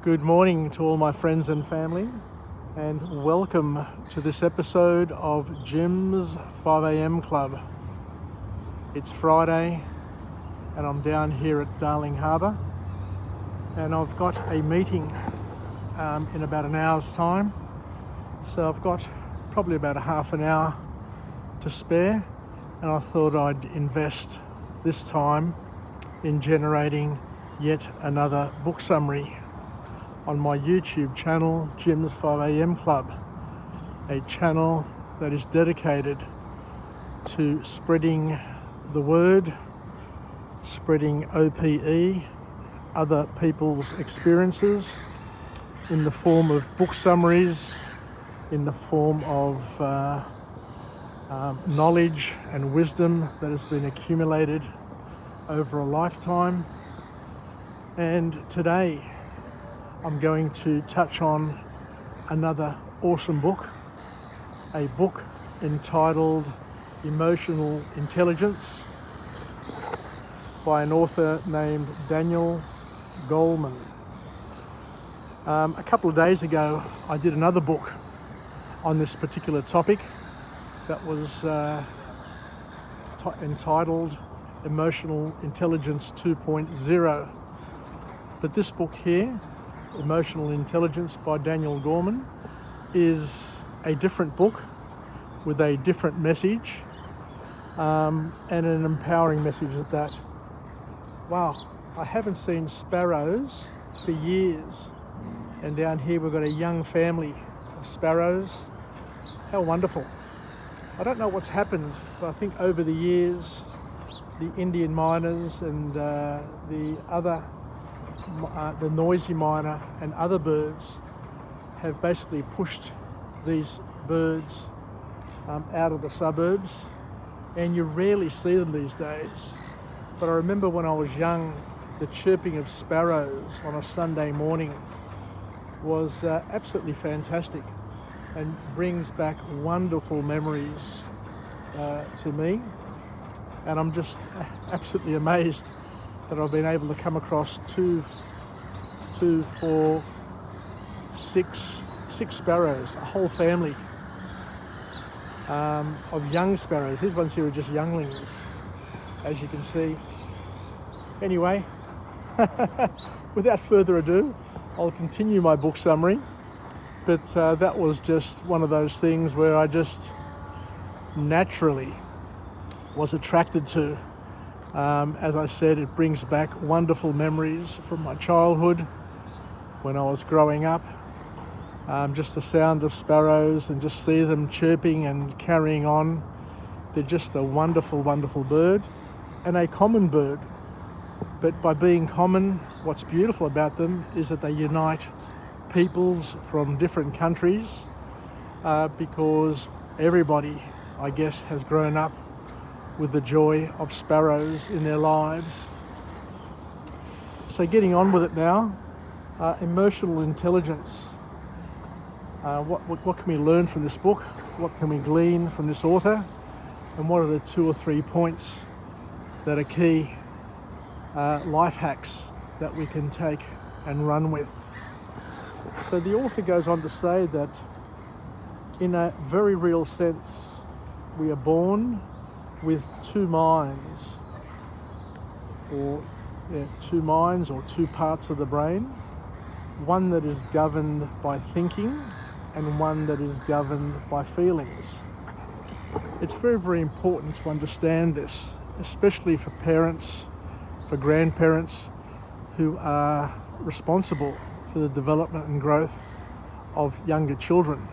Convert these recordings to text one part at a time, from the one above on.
Good morning to all my friends and family, and welcome to this episode of Jim's 5am Club. It's Friday and I'm down here at Darling Harbour, and I've got a meeting in about an hour's time, so I've got probably about a half an hour to spare, and I thought I'd invest this time in generating yet another book summary on my YouTube channel, Jim's 5am Club, a channel that is dedicated to spreading the word, spreading OPE, other people's experiences, in the form of book summaries, in the form of knowledge and wisdom that has been accumulated over a lifetime. And today I'm going to touch on another awesome book, a book entitled Emotional Intelligence by an author named Daniel Goleman. A couple of days ago I did another book on this particular topic that was entitled Emotional Intelligence 2.0, but this book here, Emotional Intelligence by Daniel Goleman, is a different book with a different message, and an empowering message at that. Wow, I haven't seen sparrows for years, and down here we've got a young family of sparrows. How wonderful. I don't know what's happened, but I think over the years the Indian miners and the noisy miner and other birds have basically pushed these birds out of the suburbs, and you rarely see them these days. But I remember when I was young, the chirping of sparrows on a Sunday morning was absolutely fantastic and brings back wonderful memories to me, and I'm just absolutely amazed that I've been able to come across six sparrows, a whole family of young sparrows. These ones here are just younglings, as you can see. Anyway, without further ado, I'll continue my book summary, but that was just one of those things where I just naturally was attracted to. As I said, it brings back wonderful memories from my childhood when I was growing up. Just the sound of sparrows and just see them chirping and carrying on. They're just a wonderful, wonderful bird, and a common bird. But by being common, what's beautiful about them is that they unite peoples from different countries, because everybody, I guess, has grown up with the joy of sparrows in their lives. So getting on with it now, emotional intelligence. What can we learn from this book? What can we glean from this author? And what are the 2 or 3 points that are key life hacks that we can take and run with? So the author goes on to say that in a very real sense, we are born with two minds, or two parts of the brain, one that is governed by thinking and one that is governed by feelings. It's very, very important to understand this, especially for parents, for grandparents who are responsible for the development and growth of younger children.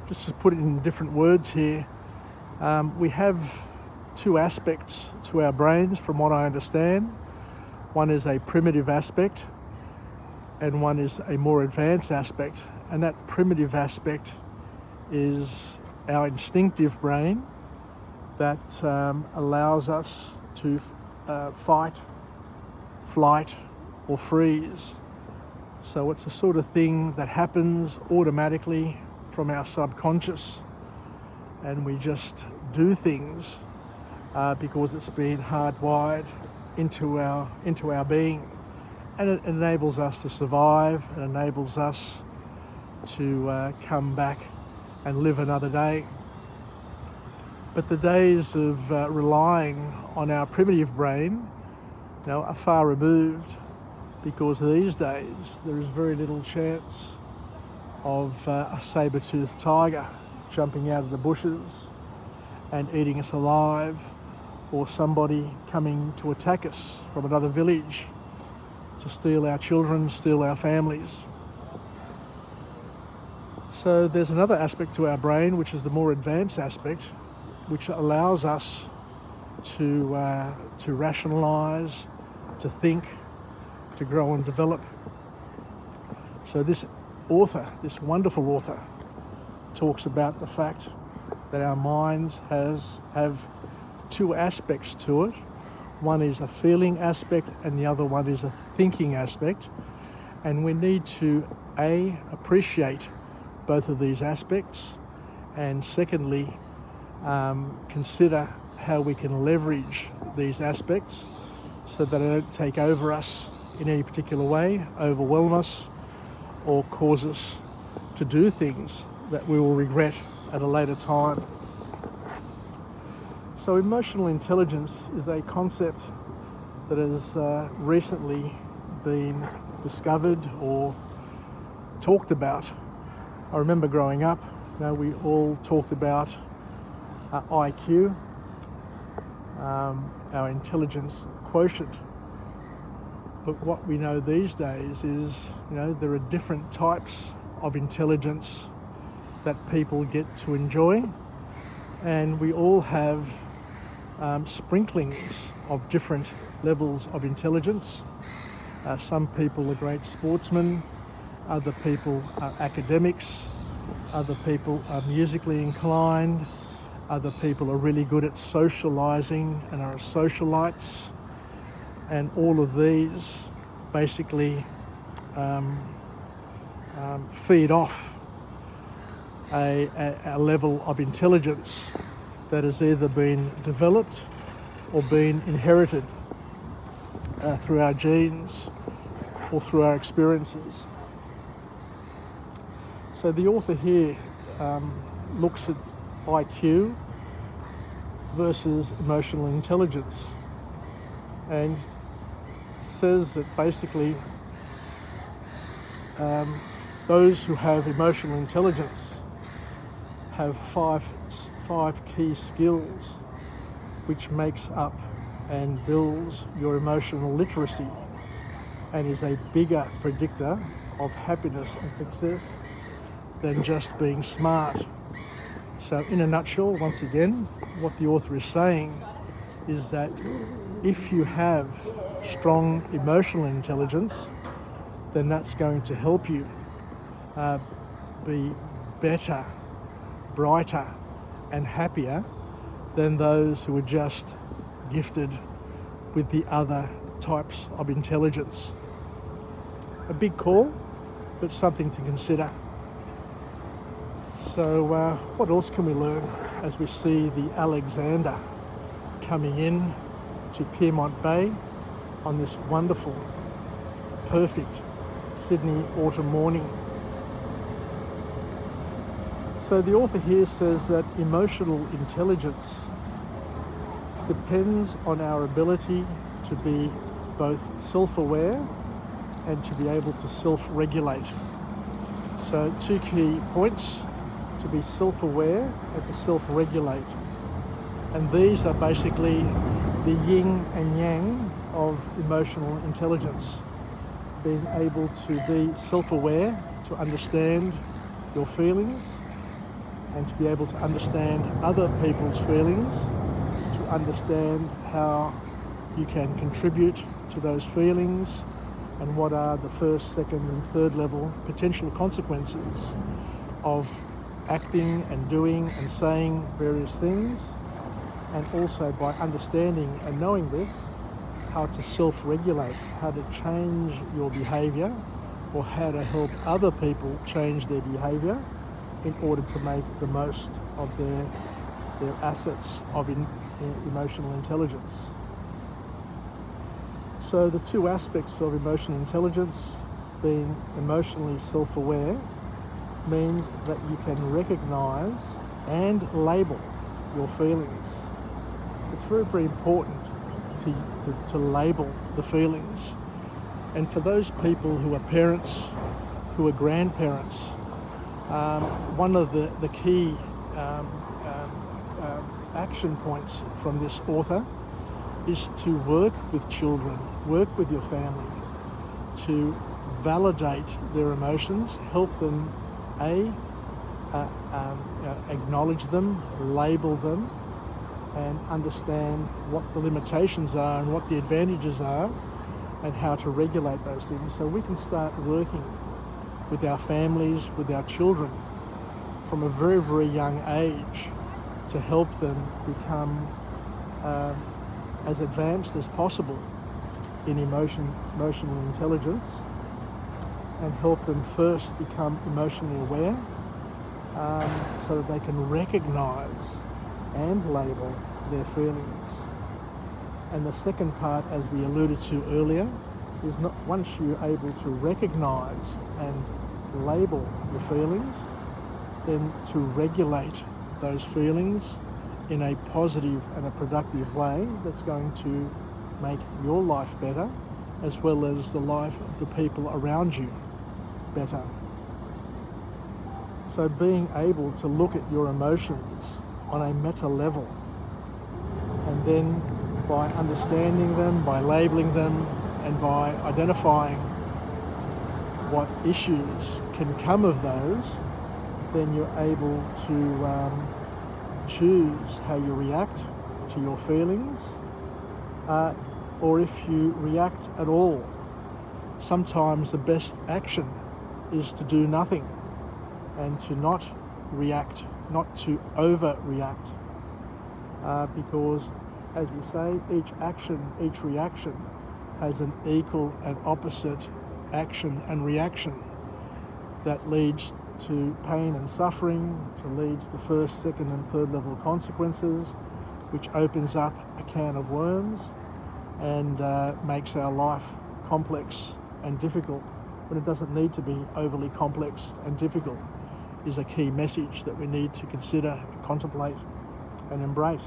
Just to put it in different words here, we have two aspects to our brains from what I understand. One is a primitive aspect and one is a more advanced aspect, and that primitive aspect is our instinctive brain that allows us to fight, flight or freeze. So it's the sort of thing that happens automatically from our subconscious, and we just do things because it's been hardwired into our being. and it enables us to survive, it enables us to come back and live another day. But the days of relying on our primitive brain, are far removed, because these days there is very little chance of a saber-toothed tiger jumping out of the bushes and eating us alive, or somebody coming to attack us from another village to steal our children, steal our families. So there's another aspect to our brain, which is the more advanced aspect, which allows us to rationalise, to think, to grow and develop. So this author, this wonderful author, talks about the fact that our minds have two aspects to it. One is a feeling aspect and the other one is a thinking aspect. And we need to appreciate both of these aspects, and secondly, consider how we can leverage these aspects so that they don't take over us in any particular way, overwhelm us, or cause us to do things that we will regret at a later time. So emotional intelligence is a concept that has recently been discovered or talked about. I remember growing up, we all talked about IQ, our intelligence quotient. But what we know these days is, there are different types of intelligence that people get to enjoy, and we all have sprinklings of different levels of intelligence. Some people are great sportsmen, other people are academics, other people are musically inclined, other people are really good at socialising and are socialites, and all of these basically feed off a level of intelligence that has either been developed or been inherited through our genes or through our experiences. So the author here looks at IQ versus emotional intelligence, and says that basically those who have emotional intelligence have five key skills which makes up and builds your emotional literacy, and is a bigger predictor of happiness and success than just being smart. So in a nutshell, once again, what the author is saying is that if you have strong emotional intelligence, then that's going to help you be better, brighter and happier than those who are just gifted with the other types of intelligence. A big call, but something to consider. So what else can we learn as we see the Alexander coming in to Pyrmont Bay on this wonderful, perfect Sydney autumn morning? So the author here says that emotional intelligence depends on our ability to be both self-aware and to be able to self-regulate. So two key points: to be self-aware and to self-regulate. And these are basically the yin and yang of emotional intelligence. Being able to be self-aware, to understand your feelings, and to be able to understand other people's feelings, to understand how you can contribute to those feelings, and what are the first, second and third level potential consequences of acting and doing and saying various things. And also, by understanding and knowing this, how to self-regulate, how to change your behaviour, or how to help other people change their behaviour in order to make the most of their assets of emotional intelligence. So the two aspects of emotional intelligence, being emotionally self-aware, means that you can recognize and label your feelings. It's very, very important to label the feelings. And for those people who are parents, who are grandparents, one of the key action points from this author is to work with children, work with your family, to validate their emotions, help them acknowledge them, label them, and understand what the limitations are and what the advantages are and how to regulate those things, so we can start working with our families, with our children from a very, very young age to help them become as advanced as possible in emotional intelligence, and help them first become emotionally aware so that they can recognize and label their feelings. And the second part, as we alluded to earlier, is not once you're able to recognize and label your feelings, then to regulate those feelings in a positive and a productive way that's going to make your life better, as well as the life of the people around you better. So being able to look at your emotions on a meta level, and then by understanding them, by labeling them, and by identifying what issues can come of those, then you're able to choose how you react to your feelings, or if you react at all. Sometimes the best action is to do nothing and to not react, not to overreact, because, as we say, each action, each reaction has an equal and opposite action and reaction that leads to pain and suffering, to leads to first, second and third level consequences, which opens up a can of worms and makes our life complex and difficult when it doesn't need to be overly complex and difficult, is a key message that we need to consider, contemplate and embrace.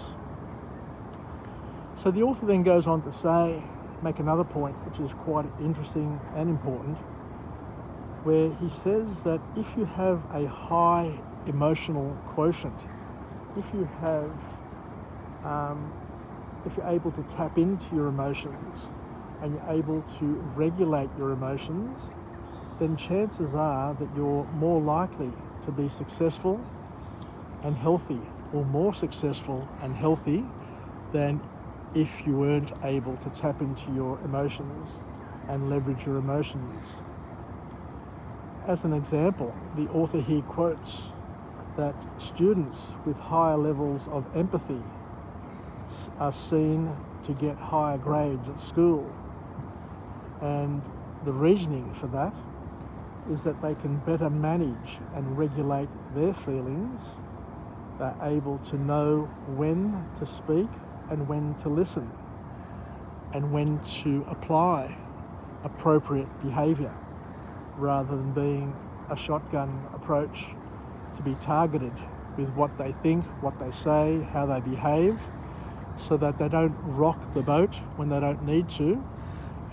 So the author then goes on to make another point which is quite interesting and important, where he says that if you have a high emotional quotient, if you're able to tap into your emotions and you're able to regulate your emotions, then chances are that you're more likely to be successful and healthy, or more successful and healthy than if you weren't able to tap into your emotions and leverage your emotions. As an example, the author here quotes that students with higher levels of empathy are seen to get higher grades at school. And the reasoning for that is that they can better manage and regulate their feelings. They're able to know when to speak and when to listen, and when to apply appropriate behaviour, rather than being a shotgun approach to be targeted with what they think, what they say, how they behave, so that they don't rock the boat when they don't need to,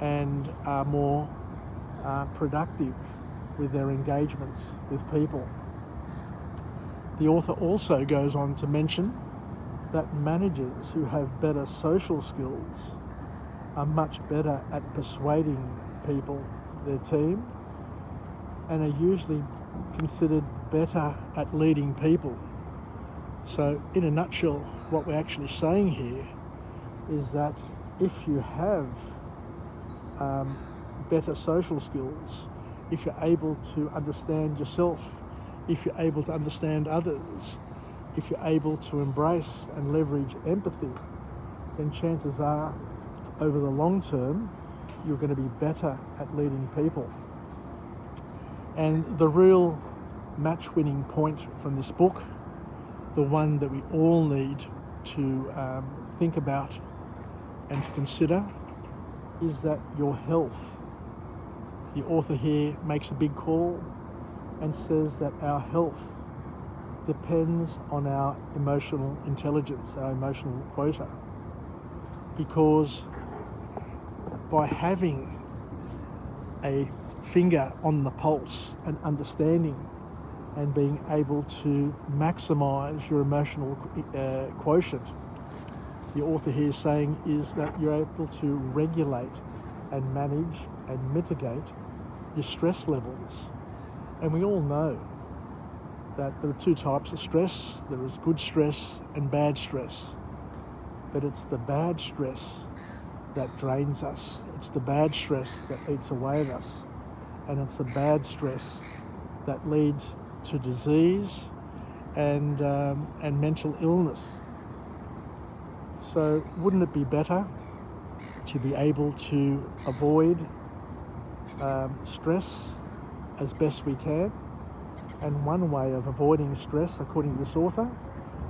and are more productive with their engagements with people. The author also goes on to mention that managers who have better social skills are much better at persuading people, their team, and are usually considered better at leading people. So in a nutshell, what we're actually saying here is that if you have better social skills, if you're able to understand yourself, if you're able to understand others, if you're able to embrace and leverage empathy, then chances are, over the long term, you're going to be better at leading people. And the real match-winning point from this book, the one that we all need to think about and to consider, is that your health. The author here makes a big call and says that our health depends on our emotional intelligence, our emotional quota. Because by having a finger on the pulse and understanding and being able to maximize your emotional quotient, the author here is saying is that you're able to regulate and manage and mitigate your stress levels. And we all know that there are two types of stress. There is good stress and bad stress. But it's the bad stress that drains us. It's the bad stress that eats away at us. And it's the bad stress that leads to disease and mental illness. So wouldn't it be better to be able to avoid stress as best we can? And one way of avoiding stress, according to this author,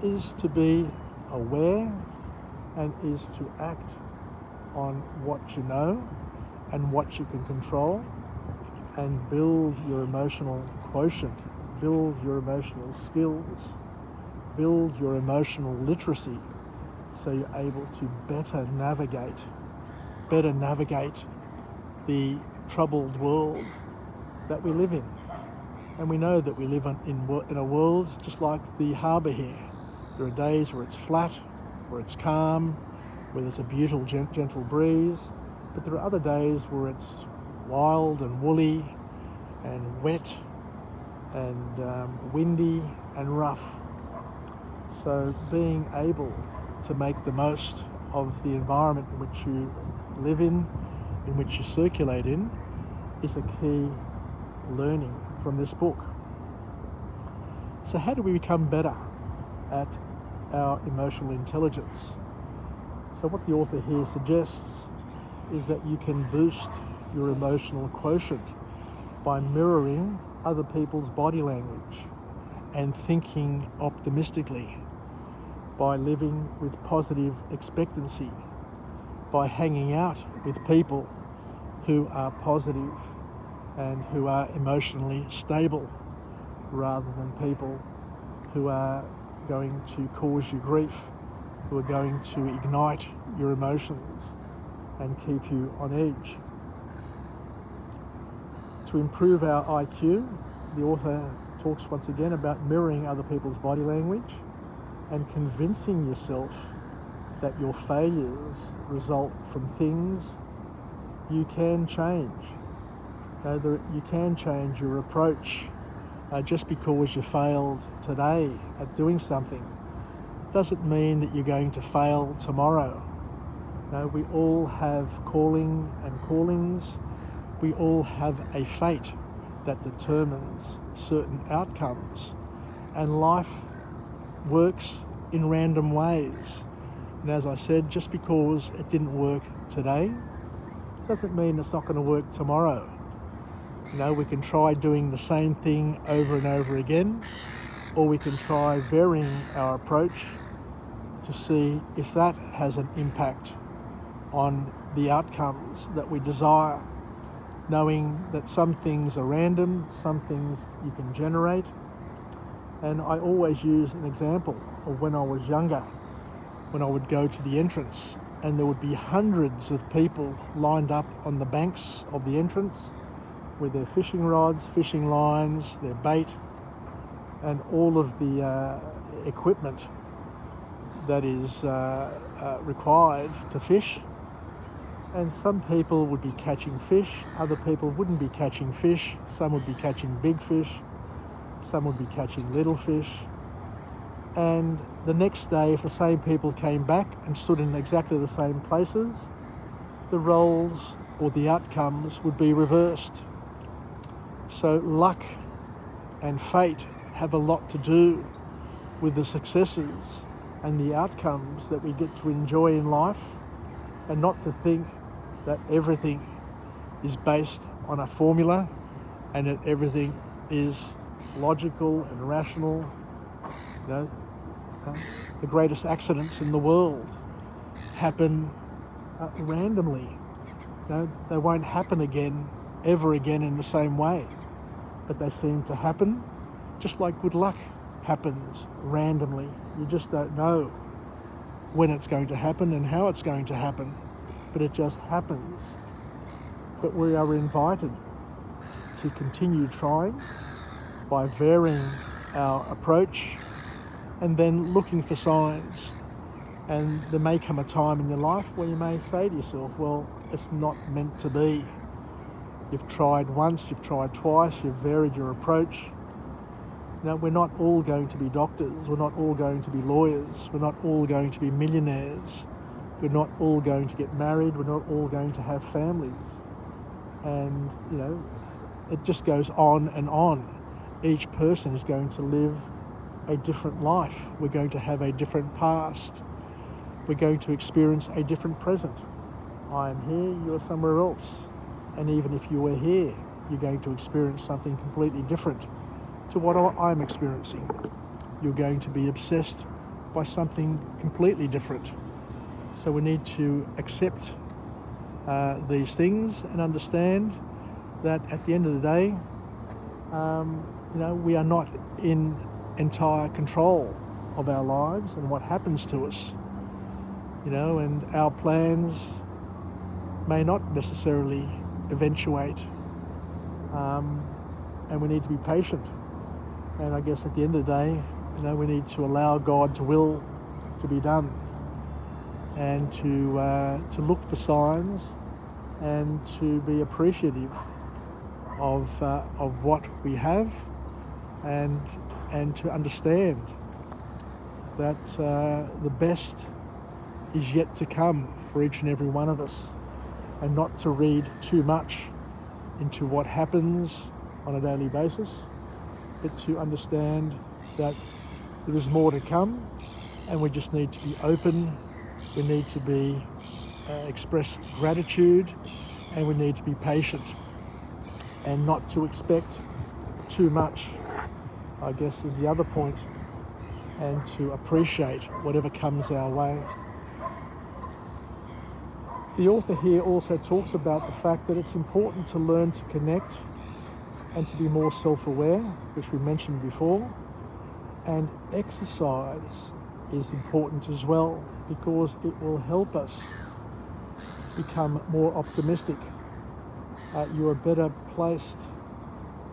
is to be aware and is to act on what you know and what you can control, and build your emotional quotient, build your emotional skills, build your emotional literacy, so you're able to better navigate the troubled world that we live in. And we know that we live in a world just like the harbour here. There are days where it's flat, where it's calm, where there's a beautiful gentle breeze, but there are other days where it's wild and woolly and wet and windy and rough. So being able to make the most of the environment in which you live in which you circulate in, is a key learning from this book. So how do we become better at our emotional intelligence? So what the author here suggests is that you can boost your emotional quotient by mirroring other people's body language and thinking optimistically, by living with positive expectancy, by hanging out with people who are positive and who are emotionally stable, rather than people who are going to cause you grief, who are going to ignite your emotions and keep you on edge. To improve our IQ, the author talks once again about mirroring other people's body language and convincing yourself that your failures result from things you can change. You can change your approach. Just because you failed today at doing something doesn't mean that you're going to fail tomorrow. We all have calling and callings. We all have a fate that determines certain outcomes, and life works in random ways. And as I said, just because it didn't work today doesn't mean it's not going to work tomorrow. We can try doing the same thing over and over again, or we can try varying our approach to see if that has an impact on the outcomes that we desire, knowing that some things are random, some things you can generate. And I always use an example of when I was younger, when I would go to the entrance and there would be hundreds of people lined up on the banks of the entrance with their fishing rods, fishing lines, their bait, and all of the equipment that is required to fish. And some people would be catching fish, other people wouldn't be catching fish, some would be catching big fish, some would be catching little fish. And the next day, if the same people came back and stood in exactly the same places, the roles or the outcomes would be reversed. So luck and fate have a lot to do with the successes and the outcomes that we get to enjoy in life, and not to think that everything is based on a formula and that everything is logical and rational. The greatest accidents in the world happen randomly. They won't happen again, ever again in the same way, but they seem to happen just like good luck happens randomly. You just don't know when it's going to happen and how it's going to happen, but it just happens. But we are invited to continue trying by varying our approach and then looking for signs. And there may come a time in your life where you may say to yourself, well, it's not meant to be. You've tried once, you've tried twice, you've varied your approach. We're not all going to be doctors, we're not all going to be lawyers, we're not all going to be millionaires, we're not all going to get married, we're not all going to have families. And, it just goes on and on. Each person is going to live a different life. We're going to have a different past. We're going to experience a different present. I am here, you're somewhere else. And even if you were here, you're going to experience something completely different to what I'm experiencing. You're going to be obsessed by something completely different. So we need to accept these things and understand that at the end of the day, we are not in entire control of our lives and what happens to us. And our plans may not necessarily eventuate, and we need to be patient. And I guess at the end of the day, we need to allow God's will to be done, and to look for signs, and to be appreciative of what we have, and to understand that the best is yet to come for each and every one of us, and not to read too much into what happens on a daily basis, but to understand that there is more to come, and we just need to be open, we need to be express gratitude, and we need to be patient, and not to expect too much, I guess, is the other point, and to appreciate whatever comes our way. The author here also talks about the fact that it's important to learn to connect and to be more self-aware, which we mentioned before, and exercise is important as well, because it will help us become more optimistic. You are better placed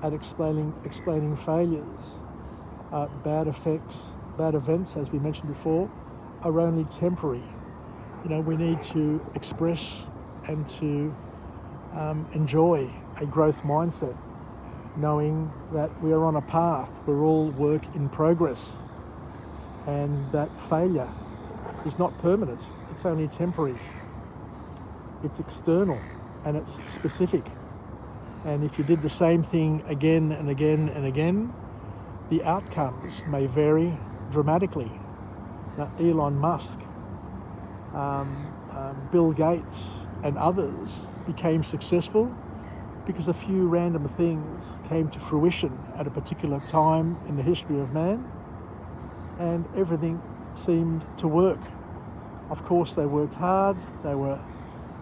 at explaining failures. Bad events, as we mentioned before, are only temporary. We need to express and to enjoy a growth mindset, knowing that we are on a path, we're all work in progress, and that failure is not permanent, it's only temporary. It's external and it's specific. And if you did the same thing again and again and again, the outcomes may vary dramatically. Now, Elon Musk, Bill Gates and others became successful because a few random things came to fruition at a particular time in the history of man, and everything seemed to work. Of course, they worked hard, they were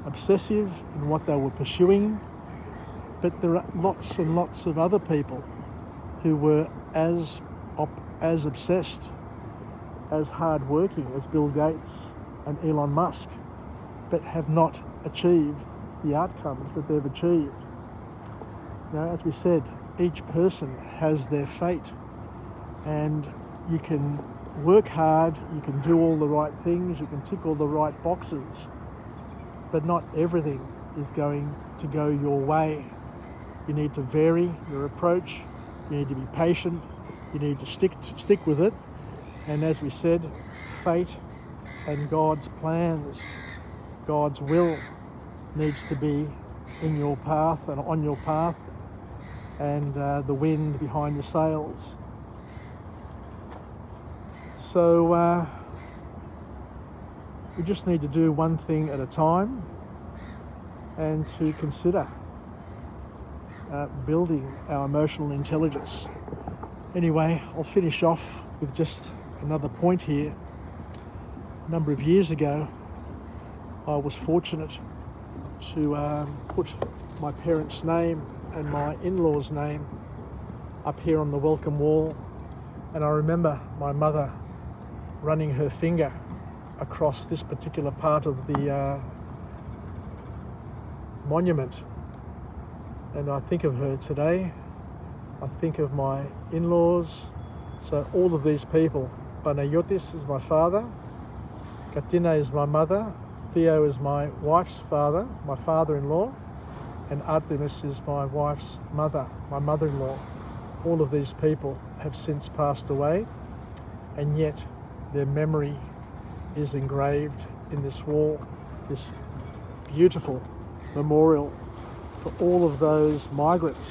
obsessive in what they were pursuing, but there are lots and lots of other people who were as obsessed, as hard-working as Bill Gates and Elon Musk, but have not achieved the outcomes that they've achieved. As we said, each person has their fate, and you can work hard, you can do all the right things, you can tick all the right boxes, but not everything is going to go your way. You need to vary your approach, you need to be patient, you need to stick with it, and as we said, fate and God's plans, God's will needs to be in your path and on your path, and the wind behind your sails. So we just need to do one thing at a time, and to consider building our emotional intelligence. Anyway, I'll finish off with just another point here. A number of years ago, I was fortunate to put my parents' name and my in-laws' name up here on the welcome wall. And I remember my mother running her finger across this particular part of the monument. And I think of her today. I think of my in-laws. So all of these people. Panayotis is my father. Katina is my mother. Theo is my wife's father, my father-in-law. And Artemis is my wife's mother, my mother-in-law. All of these people have since passed away, and yet their memory is engraved in this wall, this beautiful memorial for all of those migrants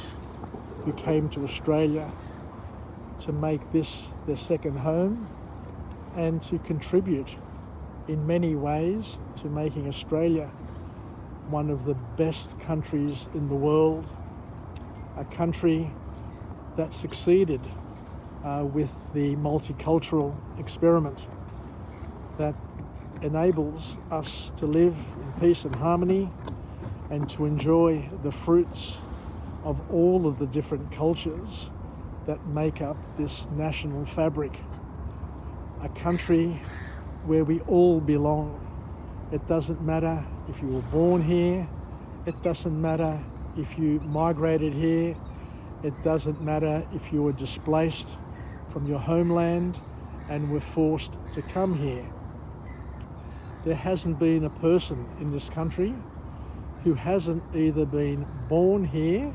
who came to Australia to make this their second home and to contribute in many ways to making Australia one of the best countries in the world, a country that succeeded with the multicultural experiment that enables us to live in peace and harmony and to enjoy the fruits of all of the different cultures that make up this national fabric. A country where we all belong. It doesn't matter if you were born here, it doesn't matter if you migrated here, it doesn't matter if you were displaced from your homeland and were forced to come here. There hasn't been a person in this country who hasn't either been born here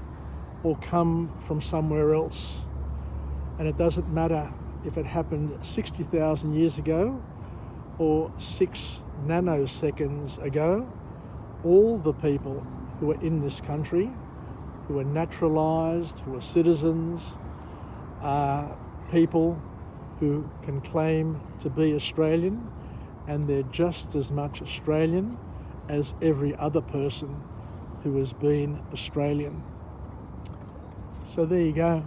or come from somewhere else. And it doesn't matter if it happened 60,000 years ago or 6 nanoseconds ago. All the people who are in this country, who are naturalised, who are citizens, are people who can claim to be Australian, and they're just as much Australian as every other person who has been Australian. So there you go.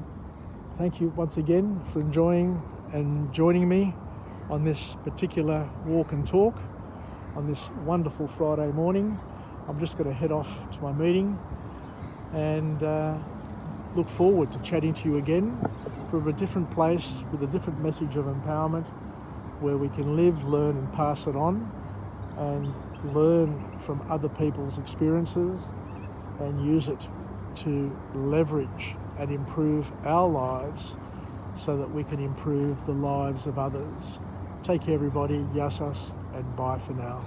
Thank you once again for enjoying and joining me on this particular walk and talk on this wonderful Friday morning. I'm just going to head off to my meeting and look forward to chatting to you again from a different place with a different message of empowerment, where we can live, learn and pass it on, and learn from other people's experiences and use it to leverage and improve our lives so that we can improve the lives of others. Take care everybody, yasas, and bye for now.